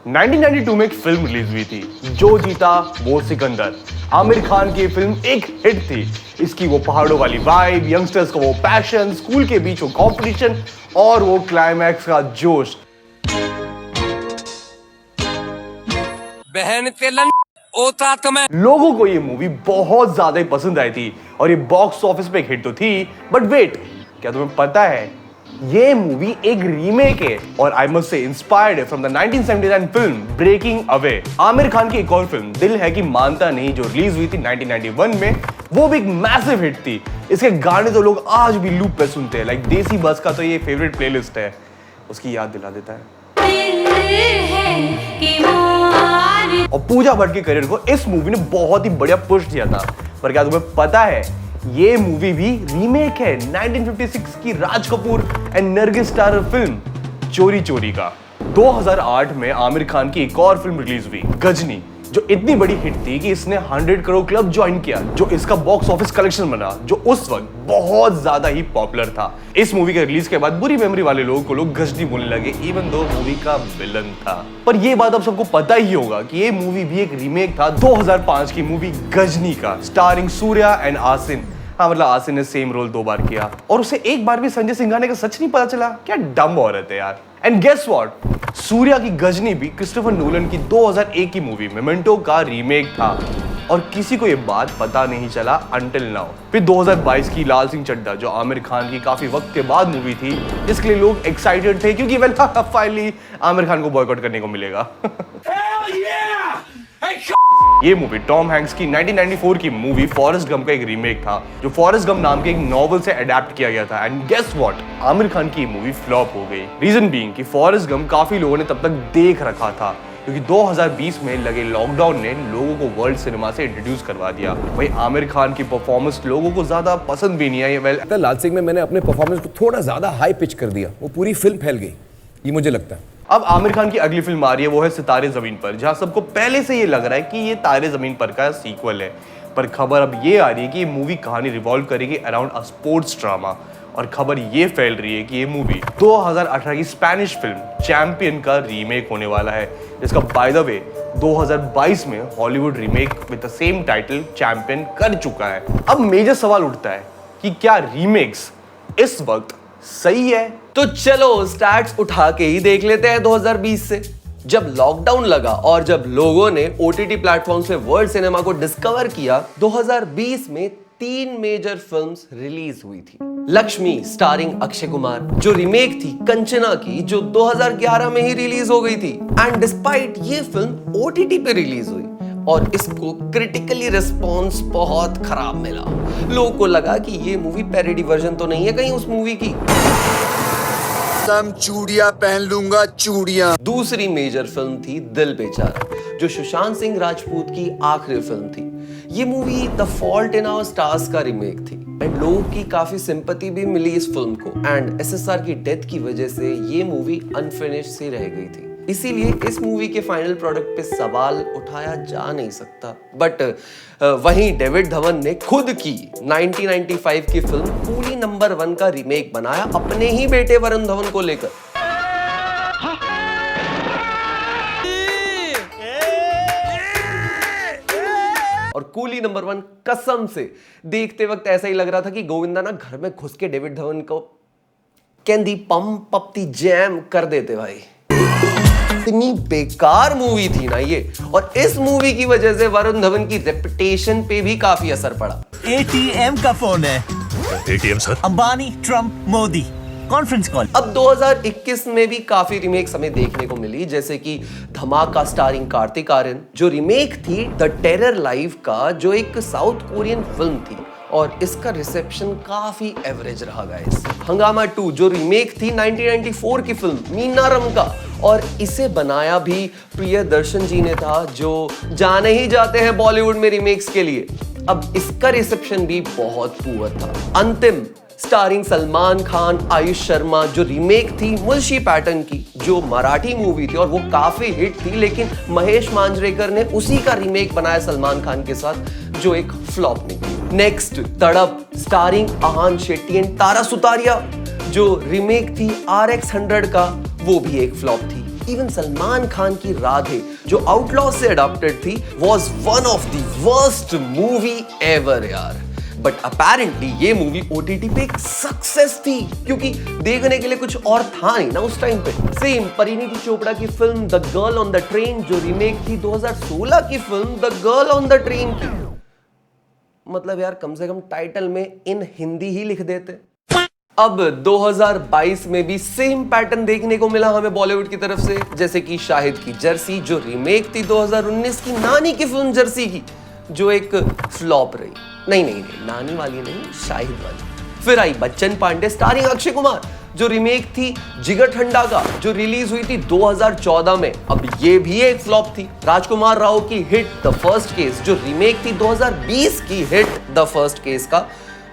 1992 में एक film release हुई थी, जो जीता वो सिकंदर। आमिर खान की फिल्म एक हिट थी। इसकी वो पहाड़ों वाली वाइब, यंगस्टर्स का वो पैशन, स्कूल के बीच वो कंपटीशन और वो क्लाइमैक्स का जोश। बहन तेलन ओता तो मैं लोगों को ये मूवी बहुत ज्यादा ही पसंद आई थी और ये बॉक्स ऑफिस पे एक हिट तो थी, बट वेट, क्या तुम्हें पता है ये मूवी एक रीमेक है और I must say inspired from the 1979 film Breaking Away. Aamir Khan की एक और फिल्म दिल है कि मानता नहीं, जो रिलीज हुई थी 1991 में, वो भी एक मैसिव हिट थी। इसके गाने तो लोग आज भी लूप पे सुनते हैं, लाइक देसी बस का तो ये फेवरेट प्लेलिस्ट है, उसकी याद दिला देता है। और पूजा भट्ट के करियर को इस मूवी ने बहुत ही बढ़िया पुश दिया था। पर क्या तुम्हें पता है ये मूवी भी रीमेक है 1956 की Raj Kapoor and Nargis starrer film Chori Chori का। 2008 में आमिर खान की एक और फिल्म रिलीज हुई, गजनी, जो इतनी बड़ी हिट थी कि इसने 100 करोड़ क्लब ज्वाइन किया, जो इसका बॉक्स ऑफिस कलेक्शन बना, जो उस वक्त बहुत ज्यादा ही पॉपुलर था। इस मूवी के रिलीज के बाद बुरी मेमोरी वाले लोगों को लोग गजनी बोलने लगे, इवन दो मूवी का विलन था। पर ये बात अब सबको पता ही होगा कि ये मूवी भी एक रीमेक था 2005 की मूवी गजनी का, स्टारिंग सूर्या एंड आसिन। हाँ, मतलब आसिन ने सेम रोल 2 बार किया और उसे एक बार भी संजय सिंघानिया का सच नहीं पता चला। क्या डम औरत है यार। एंड गेस व्हाट, सूर्या की गजनी भी क्रिस्टोफर नोलन की 2001 की मूवी मेमेंटो का रीमेक था और किसी को ये बात पता नहीं चला अंटिल नाउ। फिर 2022 की लाल सिंह चड्ढा, जो आमिर खान की काफी वक्त के बाद मूवी थी, जिसके लिए लोग एक्साइटेड थे क्योंकि वेल फाइनली आमिर खान को बॉयकॉट करने को मिलेगा। ये मूवी टॉम हैंक्स की 1994 की मूवी फॉरेस्ट गम का एक रीमेक था, जो फॉरेस्ट गम नाम के एक नॉवल से अडेप्ट किया गया था। And guess what, Aamir Khan की मूवी फ्लॉप हो गई। रीजन बीइंग कि फॉरेस्ट गम काफी लोगों ने तब तक देख रखा था, क्योंकि 2020 में लगे लॉकडाउन ने लोगों को वर्ल्ड सिनेमा से इंट्रोड्यूस करवा दिया। वही आमिर खान की परफॉर्मेंस लोगों को ज्यादा पसंद भी नहीं आई। वेल, लाल सिंह में मैंने अपने परफॉर्मेंस को थोड़ा ज्यादा हाई पिच कर दिया, वो पूरी फिल्म फैल गई, ये मुझे लगता है। अब आमिर खान की अगली फिल्म आ रही है, वो है सितारे जमीन पर, जहां सबको पहले से ये लग रहा है कि ये तारे जमीन पर का सीक्वल है। पर खबर अब ये आ रही है कि ये मूवी कहानी रिवॉल्व करेगी अराउंड अ स्पोर्ट्स ड्रामा। और खबर ये फैल रही है कि ये मूवी 2018 की स्पेनिश फिल्म चैंपियन का रीमेक होने वाला है, जिसका बाय द वे 2022 में Hollywood remake with the same title champion कर चुका है। अब मेजर सवाल उठता है कि क्या रीमेक्स इस वक्त सही है? तो चलो स्टैट्स उठा के ही देख लेते हैं 2020 से। जब लॉकडाउन लगा और जब लोगों ने ओटीटी प्लेटफॉर्म से वर्ल्ड सिनेमा को डिस्कवर किया, 2020 में 3 मेजर फिल्म्स रिलीज हुई थी। लक्ष्मी स्टारिंग अक्षय कुमार, जो रीमेक थी कंचना की, जो 2011 में ही रिलीज हो गई थी। एंड डिस्पाइट ये फिल्म ओटीटी पे रिलीज हुई और इसको क्रिटिकली रिस्पॉन्स बहुत खराब मिला। लोगों को लगा कि ये मूवी पैरोडी वर्जन तो नहीं है कहीं उस मूवी की। सम चूड़ियां पहन लूंगा, चूड़ियां। दूसरी मेजर फिल्म थी दिल बेचारा, जो सुशांत सिंह राजपूत की आखिरी फिल्म थी। ये movie the fault in our stars का रीमेक थी एंड लोगों की काफी सिंपैथी भी मिली इस फिल्म को। एंड एसएसआर की डेथ की वजह से ये मूवी अनफिनिश्ड सी रह गई थी, इसीलिए इस मूवी के फाइनल प्रोडक्ट पे सवाल उठाया जा नहीं सकता। बट वहीं डेविड धवन ने खुद की 1995 की फिल्म कूली नंबर 1 का रीमेक बनाया अपने ही बेटे वरुण धवन को लेकर। और कूली नंबर 1 कसम से देखते वक्त ऐसा ही लग रहा था कि गोविंदा ना घर में घुस के डेविड धवन को कैंडी पम पप्ती जैम कर देते भाई। इतनी बेकार मूवी थी ना ये, और इस मूवी की वजह से वरुण धवन की रेपुटेशन पे भी काफी असर पड़ा। एटीएम का फोन है। ATM sir? Ambani, Trump, Modi, conference call. अब 2021 में भी काफी रीमेक्स हमें देखने को मिली, जैसे कि धमाका स्टारिंग कार्तिक आर्यन, जो रीमेक थी द टेरर लाइफ का, जो एक साउथ कोरियन फिल्म थी और इसका रिसेप्शन काफी एवरेज रहा गाइस। हंगामा 2, जो रीमेक थी 1994 की फिल्म मीनारम का, और इसे बनाया भी प्रियदर्शन जी ने था, जो जाने ही जाते हैं बॉलीवुड में रीमेक्स के लिए। अब इसका रिसेप्शन भी बहुत पुअर था। अंतिम स्टारिंग सलमान खान, आयुष शर्मा, जो रीमेक थी मुंशी पैटर्न की, जो मराठी मूवी थी और वो काफी हिट थी, लेकिन महेश मांजरेकर ने उसी का रीमेक बनाया सलमान खान के साथ, जो एक फ्लॉप निकली। नेक्स्ट तड़प starring Ahaan Shetty and Tara Sutaria, जो रीमेक थी RX 100 का, वो भी एक फ्लॉप थी। इवन सलमान खान की राधे जो आउटलॉ से अडॉप्टेड थी was one of the worst movie ever यार। बट अपेरेंटली ये मूवी OTT पे एक सक्सेस थी क्योंकि देखने के लिए कुछ और था नहीं ना उस टाइम पे। सेम परिणीति चोपड़ा की film the girl on the train जो रीमेक थी 2016 की film the girl on the train की। मतलब यार कम से कम टाइटल में इन हिंदी ही लिख देते। अब 2022 में भी सेम पैटर्न देखने को मिला हमें बॉलीवुड की तरफ से, जैसे कि शाहिद की जर्सी जो रीमेक थी 2019 की नानी की फिल्म जर्सी की, जो एक फ्लॉप रही। नहीं, नानी वाली नहीं, शाहिद वाली। फिर आई बच्चन पांडे स्टारिंग अक्षय कुमार जो रीमेक थी जिगर ठंडा का, जो रिलीज हुई थी 2014 में। अब ये भी एक फ्लॉप थी। राजकुमार राव की हिट द फर्स्ट केस जो रीमेक थी 2020 की हिट द फर्स्ट केस का,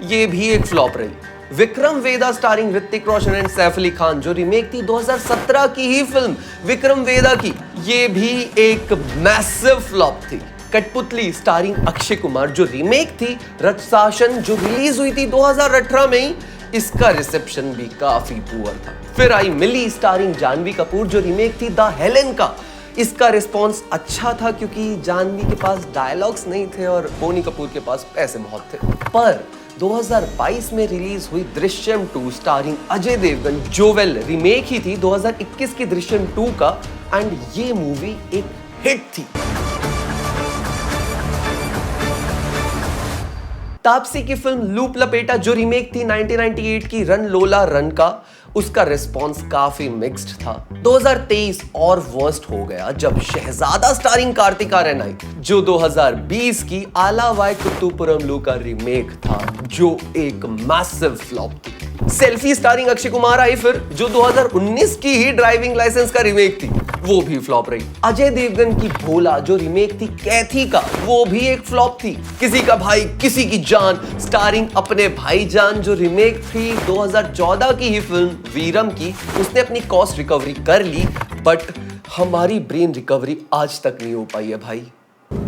ये भी एक फ्लॉप रही। विक्रम वेदा स्टारिंग ऋतिक रोशन एंड सैफ अली खान जो रीमेक थी 2017 की ही फिल्म विक्रम वेदा की, ये भी एक मैसिव फ्लॉप थी। कठपुतली स्टारिंग अक्षय कुमार जो रीमेक थी रक्षासन जो रिलीज हुई थी 2018 में ही, इसका रिसेप्शन भी काफी पुअर था। फिर आई मिली स्टारिंग जानवी कपूर जो रीमेक थी द हेलेन का। इसका रिस्पॉन्स अच्छा था क्योंकि जानवी के पास डायलॉग्स नहीं थे और बोनी कपूर के पास पैसे बहुत थे। पर 2022 में रिलीज हुई दृश्यम 2 स्टारिंग अजय देवगन जो वेल रीमेक ही थी 2021 की दृश्यम 2 का, एंड ये मूवी एक हिट थी। तापसी की फिल्म लूप लपेटा जो रीमेक थी 1998 की रन लोला रन का, उसका रिस्पॉन्स काफी मिक्स्ड था। 2023 और वर्स्ट हो गया जब शहजादा स्टारिंग कार्तिक आर्यन आई जो 2020 की आला वाई कुत्तुपुरम का रीमेक था, जो एक मैसिव फ्लॉप थी। सेल्फी स्टारिंग अक्षय कुमार आई फिर जो 2019 की ही ड्राइविंग लाइसेंस का रीमेक थी, वो भी फ्लॉप रही। अजय देवगन की भोला जो रीमेक थी कैथी का, वो भी एक फ्लॉप थी। किसी का भाई किसी की जान स्टारिंग अपने भाईजान जो रीमेक थी 2014 की ही फिल्म वीरम की, उसने अपनी कॉस्ट रिकवरी कर ली बट हमारी ब्रेन रिकवरी आज तक नहीं हो पाई है भाई।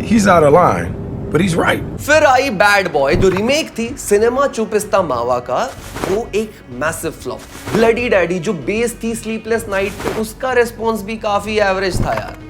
He's out of line, but he's right. फिर आई बैड बॉय जो रीमेक थी सिनेमा चुपिस्ता मावा का, वो एक मैसिव फ्लॉप। ब्लडी डैडी जो बेस थी स्लीपलेस नाइट पे, उसका रिस्पॉन्स भी काफी एवरेज था यार।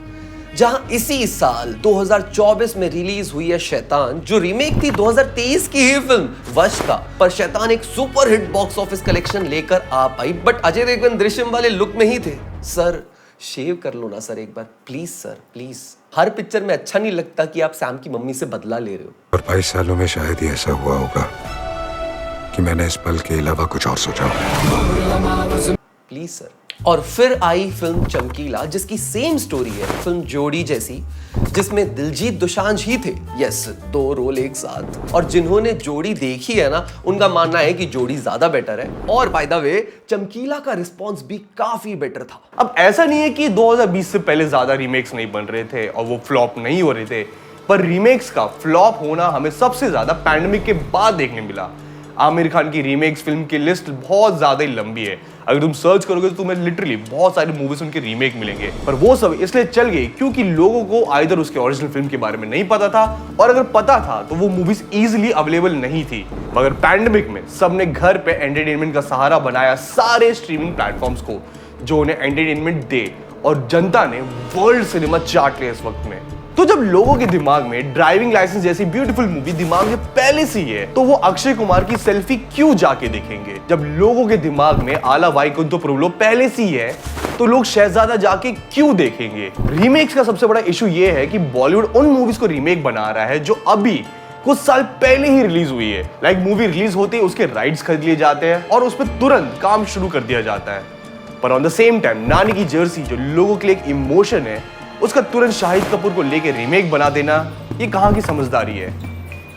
जहां इसी साल 2024 में रिलीज हुई है शैतान जो रीमेक थी 2023 की ही फिल्म वश का, पर शैतान एक super hit box office collection लेकर आ पाई बट अजय देवगन दृश्यम वाले लुक में ही थे। सर शेव कर लो ना सर एक बार प्लीज सर प्लीज। हर पिक्चर में अच्छा नहीं लगता कि आप सैम की मम्मी से बदला ले रहे हो। और 22 सालों में शायद ही ऐसा हुआ होगा कि मैंने इस पल के अलावा कुछ और सोचा। Please sir. और फिर आई फिल्म चमकीला जिसकी सेम स्टोरी है फिल्म जोड़ी जैसी, जिसमें दिलजीत दोसांझ ही थे। यस, 2 रोल एक साथ। और जिन्होंने जोड़ी देखी है ना, उनका मानना है कि जोड़ी ज्यादा बेटर है। और बाय द वे चमकीला का रिस्पॉन्स भी काफी बेटर था। अब ऐसा नहीं है कि 2020 से पहले ज्यादा रीमेक्स नहीं बन रहे थे और वो फ्लॉप नहीं हो रहे थे, पर रीमेक्स का फ्लॉप होना हमें सबसे ज्यादा पैंडेमिक के बाद देखने मिला। आमिर खान की रीमेक्स फिल्म की लिस्ट बहुत ज्यादा ही लंबी है। अगर तुम सर्च करोगे तो तुम्हें लिटरली बहुत सारी मूवीज उनके रीमेक मिलेंगे, पर वो सब इसलिए चल गई क्योंकि लोगों को आइदर उसके ओरिजिनल फिल्म के बारे में नहीं पता था, और अगर पता था तो वो मूवीज इजीली अवेलेबल नहीं थी। मगर पैंडेमिक में सबने घर पे एंटरटेनमेंट का सहारा बनाया सारे स्ट्रीमिंग प्लेटफॉर्म्स को जो उन्हें एंटरटेनमेंट दे, और जनता ने वर्ल्ड सिनेमा चाट लिया इस वक्त में। तो जब लोगों के दिमाग में ड्राइविंग लाइसेंस जैसी ब्यूटीफुल मूवी दिमाग में पहले से ही है, तो वो अक्षय कुमार की सेल्फी क्यों जाके देखेंगे? जब लोगों के दिमाग में आला वाइकुंठपुरम पहले से ही है, तो लोग शहजादा जाके क्यों देखेंगे? रीमेक्स का सबसे बड़ा इशू ये है कि बॉलीवुड उन मूवीज को रीमेक बना रहा है जो अभी कुछ साल पहले ही रिलीज हुई है। लाइक मूवी रिलीज होते ही उसके राइट्स खरीद लिए जाते हैं और उस पर तुरंत काम शुरू कर दिया जाता है। पर ऑन द सेम टाइम नानी की जर्सी जो लोगों के लिए एक इमोशन है, उसका तुरंत शाहिद कपूर को लेके रीमेक बना देना, ये कहां की समझदारी है?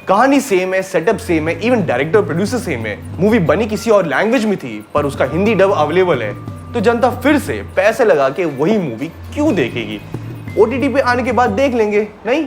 कहानी सेम है, सेटअप सेम है, इवन डायरेक्टर प्रोड्यूसर सेम है। मूवी बनी किसी और लैंग्वेज में थी पर उसका हिंदी डब अवेलेबल है, तो जनता फिर से पैसे लगा के वही मूवी क्यों देखेगी? OTT पे आने के बाद देख लेंगे, नहीं?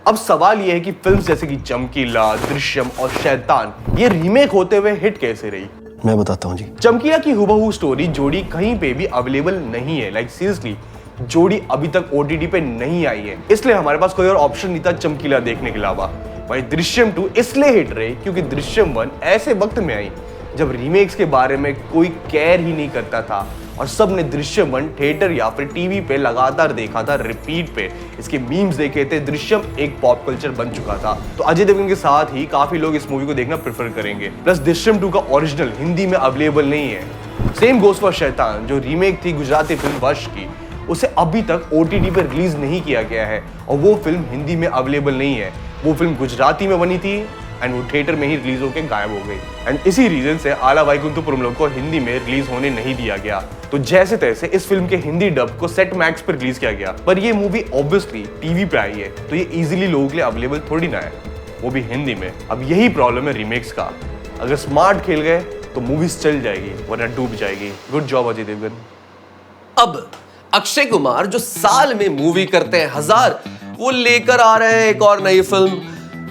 अब सवाल यह है कि फिल्म जैसे कि चमकीला, दृश्यम और शैतान ये रीमेक होते हुए हिट कैसे रही? मैं बताता हूँ जी। चमकीला की हुबहू स्टोरी जोड़ी कहीं पे भी अवेलेबल नहीं है। लाइक सीरियसली जोड़ी अभी तक OTT पे नहीं आई है, इसलिए हमारे पास कोई और ऑप्शन नहीं था चमकीला देखने के अलावा। वहीं दृश्यम 2 इसलिए हिट रही क्योंकि दृश्यम 1 ऐसे वक्त में आई जब रीमेक्स के बारे में कोई केयर ही नहीं करता था और सब ने दृश्यम 1 थिएटर या फिर टीवी पे लगातार देखा था, रिपीट पे इसके मीम्स देखे थे। दृश्यम एक पॉप कल्चर बन चुका था। तो अजय देवगन के साथ ही काफी लोग इस मूवी को देखना प्रेफर करेंगे। प्लस दृश्यम 2 का ओरिजिनल हिंदी में अवेलेबल नहीं है। सेम गोस फॉर शैतान जो रीमेक थी गुजराती फिल्म वश की, उसे अभी तक OTT पर रिलीज नहीं किया गया है और वो फिल्म हिंदी में अवेलेबल नहीं है। वो फिल्म गुजराती में बनी थी एंड वो थिएटर में ही रिलीज होकर गायब हो गई। एंड इसी रीजन से आला वैकुंठपुरम को हिंदी में रिलीज होने नहीं दिया गया। तो जैसे तैसे इस फिल्म के हिंदी डब को सेट मैक्स पर रिलीज किया गया, पर ये मूवी ऑब्वियसली टीवी पे आई है तो ये इजीली लोगों के लिए अवेलेबल थोड़ी ना है, वो भी हिंदी में। अब यही प्रॉब्लम है रीमेक्स का, अगर स्मार्ट खेल गए तो मूवीज चल जाएगी वरना डूब जाएगी। Good job Ajay Devgan. अब अक्षय कुमार जो साल में मूवी करते हैं 1000, वो लेकर आ रहे हैं एक और नई फिल्म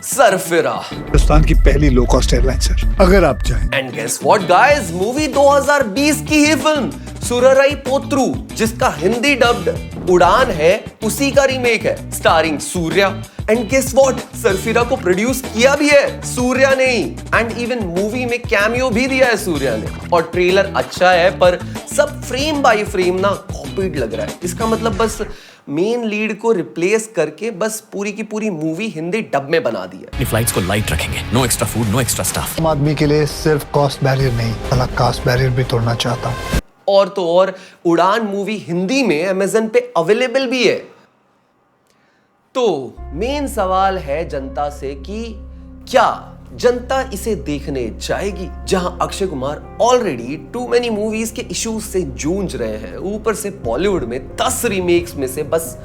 सरफिरा, हिंदुस्तान की पहली लो कॉस्ट एयरलाइन सर, अगर आप चाहें। And guess what guys, movie 2020 की ही फिल्म सुरराई पोत्रू, जिसका हिंदी डब्ड उड़ान है, उसी का रीमेक है starring Suriya. And guess what, Sarfira को प्रोड्यूस किया भी है सूर्या ने ही, एंड इवन मूवी में कैमियो भी दिया है सूर्या ने। और ट्रेलर अच्छा है पर सब फ्रेम बाय फ्रेम ना कॉपीड लग रहा है। इसका मतलब बस मेन लीड को रिप्लेस करके बस पूरी की पूरी मूवी हिंदी डब में बना दी है। अपनी फ्लाइट्स को लाइट रखेंगे, no extra food, no extra staff. आम आदमी के लिए सिर्फ कॉस्ट बैरियर नहीं, अलग कास्ट बैरियर भी तोड़ना चाहता हूँ। और तो और उड़ान मूवी हिंदी में अमेज़न पे अवेलेबल भी है। तो मेन सवाल है जनता से कि क्या जनता इसे देखने जाएगी, जहां Akshay Kumar already too many movies के इश्यूज से जूझ रहे हैं, ऊपर से बॉलीवुड में 10 रीमेक्स में से बस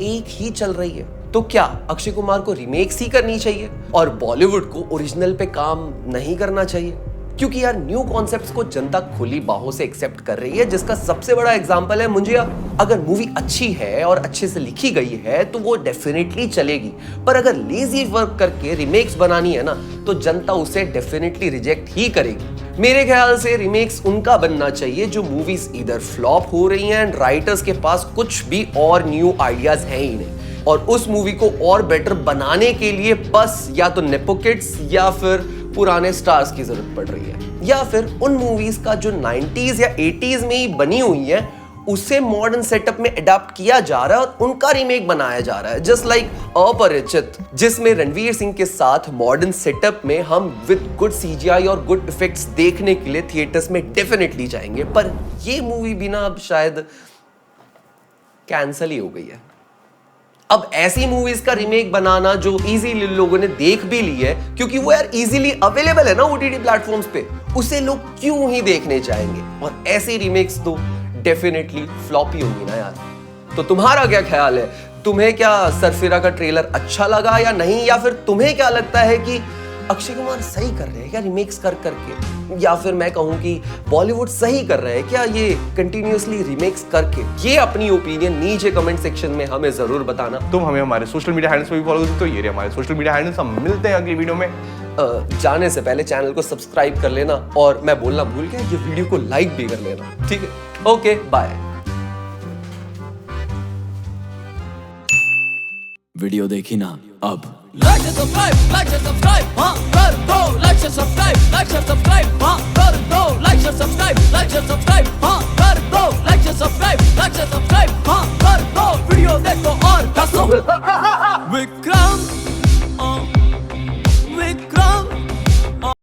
एक ही चल रही है। तो क्या अक्षय कुमार को रीमेक्स ही करनी चाहिए और बॉलीवुड को ओरिजिनल पे काम नहीं करना चाहिए? क्योंकि यार न्यू कॉन्सेप्ट्स को जनता खुली बाहों से एक्सेप्ट कर रही है, जिसका सबसे बड़ा एग्जांपल है मुंजिया। अगर मूवी अच्छी है और अच्छे से लिखी गई है तो वो डेफिनेटली चलेगी, पर अगर लेजी वर्क करके रीमेक्स बनानी है ना तो जनता उसे डेफिनेटली रिजेक्ट ही करेगी। मेरे ख्याल से रीमेक्स उनका बनना चाहिए जो मूवीज इधर फ्लॉप हो रही हैं एंड राइटर्स के पास कुछ भी और न्यू आइडियाज हैं ही नहीं, और उस मूवी को और बेटर बनाने के लिए बस या तो नेपो किड्स या फिर पुराने स्टार्स की जरूरत पड़ रही है, या फिर उन मूवीज का जो 90s या 80s में ही बनी हुई है उसे मॉडर्न सेटअप में अडॉप्ट किया जा रहा है और उनका रीमेक बनाया जा रहा है। जस्ट लाइक अपरिचित, जिसमें रणवीर सिंह के साथ मॉडर्न सेटअप में हम विद गुड CGI और गुड इफेक्ट्स देखने के लिए थिएटर्स में डेफिनेटली जाएंगे, पर ये मूवी भी ना अब शायद कैंसल ही हो गई है। अब ऐसी मूवीज का रीमेक बनाना जो इजीली लोगों ने देख भी ली है, क्योंकि वो यार इजीली अवेलेबल है ना OTT प्लेटफॉर्म्स पे, उसे लोग क्यों ही देखने चाहेंगे? और ऐसी रीमेक्स तो डेफिनेटली फ्लॉप ही होंगी ना यार। तो तुम्हारा क्या ख्याल है? तुम्हें क्या सरफिरा का ट्रेलर अच्छा लगा या नहीं? या फिर तुम्हें क्या लगता है कि अक्षय कुमार सही कर रहे हैं क्या रीमेक्स कर करके, या फिर मैं कहूं कि बॉलीवुड सही कर रहे हैं क्या ये कंटिन्यूअसली रीमेक्स करके? ये अपनी ओपिनियन नीचे कमेंट सेक्शन में हमें जरूर बताना। तुम हमें हमारे सोशल मीडिया हैंडल्स पे भी फॉलो कर सकते हो, ये रहे हमारे सोशल मीडिया हैंडल्स। हम मिलते हैं अगली वीडियो में। जाने से पहले चैनल को सब्सक्राइब कर लेना, और मैं बोलना भूल गया, ये वीडियो को लाइक भी कर लेना, ठीक है? Okay bye. वीडियो देखी ना अब like and subscribe, हाँ कर दो, like and subscribe, हाँ कर